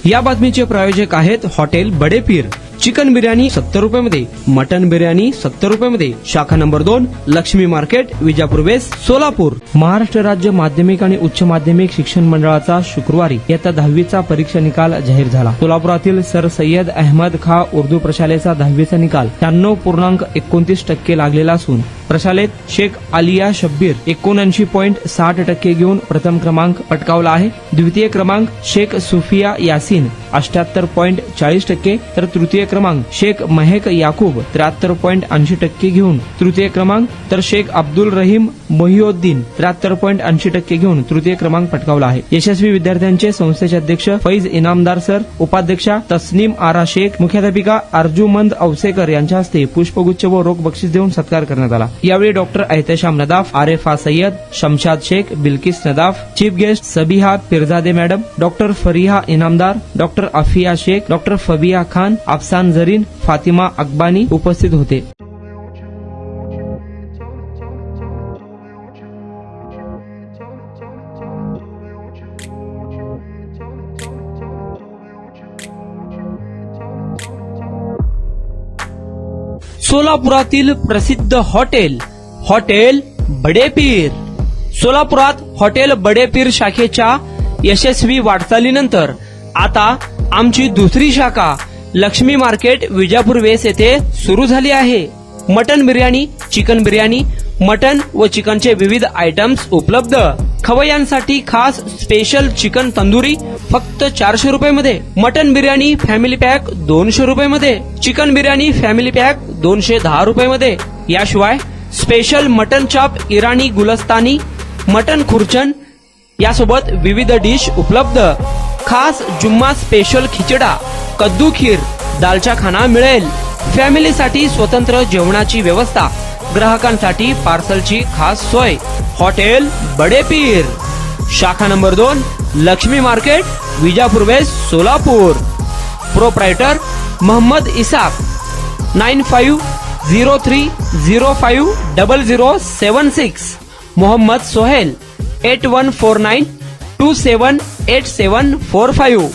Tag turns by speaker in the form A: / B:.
A: या बातमीचे प्रायोजक आहेत हॉटेल बडे पीर। चिकन बिर्याणी 70 रुपयामध्ये, मटन बिर्याणी 70 रुपयामध्ये। शाखा number 2, Laxmi market, Vijapur west, Solapur. Maharashtra राज्य माध्यमिक आणि उच्च माध्यमिक शिक्षण मंडळाचा शुक्रवारी इयत्ता 10वीचा परीक्षा निकाल जाहीर झाला। सोलापुरातील सर सय्यद अहमद खां उर्दू प्रशालेचा 10वीचा निकाल 93.29% लागलेला असून प्रशालेत शेख आलिया शब्बीर 79.60% घेऊन प्रथम क्रमांक पटकावला आहे। द्वितीय क्रमांक शेख सुफिया यासीन 78.40%, तर तृतीय क्रमांक शेख महक याकूब 73.80% घेऊन तृतीय क्रमांक, तर शेख अब्दुल रहीम मोहिउद्दीन 73.80% घेऊन तृतीय क्रमांक पटकावला आहे। यशस्वी विद्यार्थ्यांचे संस्थेचे अध्यक्ष फैज इनामदार सर, उपाध्यक्षा तस्नीम आरा शेख, मुख्याध्यापिका अर्जुमंद औसेकर यांच्या हस्ते पुष्पगुच्छ व रोख बक्षीस देऊन सत्कार करण्यात आला। यावेळी doctor Ehtesham Nadaf, Arefa Sayyed, Shamshad Shaikh, Bilkis Nadaf, chief guest Sabiha Pirjade madam, doctor Fariha Inamdar, doctor Afiya Shaikh, doctor Fabiya Khan, Afsan Zareen, Fatima Akbani उपस्थित होते। सोलापुरातील प्रसिद्ध हॉटेल बडे पीर। सोलापुरात हॉटेल बडे पीर शाखेच्या यशस्वी वाटचालीनंतर आता आमची दुसरी शाखा लक्ष्मी मार्केट, विजापूर वेस्ट येथे सुरू झाली आहे। Mutton biryani, chicken biryani, mutton व चिकनचे विविध आयटम्स उपलब्ध। खवय्यांसाठी खास स्पेशल चिकन तंदुरी फक्त 400 रुपयामध्ये, मटन बिर्याणी फॅमिली पॅक 200 रुपयामध्ये, चिकन बिर्याणी फॅमिली पॅक 210 रुपयामध्ये। याशिवाय स्पेशल मटन चाप, इराणी गुलस्तानी, मटन खुर्चन यासोबत विविध डिश उपलब्ध। खास जुम्मा स्पेशल खिचडा, कद्दू खीर, दालचा खाना मिळेल। फॅमिलीसाठी स्वतंत्र जेवणाची व्यवस्था, ग्राहकांसाठी पार्सलची खास सोय। हॉटेल बडे पीर, शाखा number 2, Laxmi market, Vijapur west, Solapur. Proprietor Mohammed Isaq, 9503050076। Mohammed Sohail, 8149278745।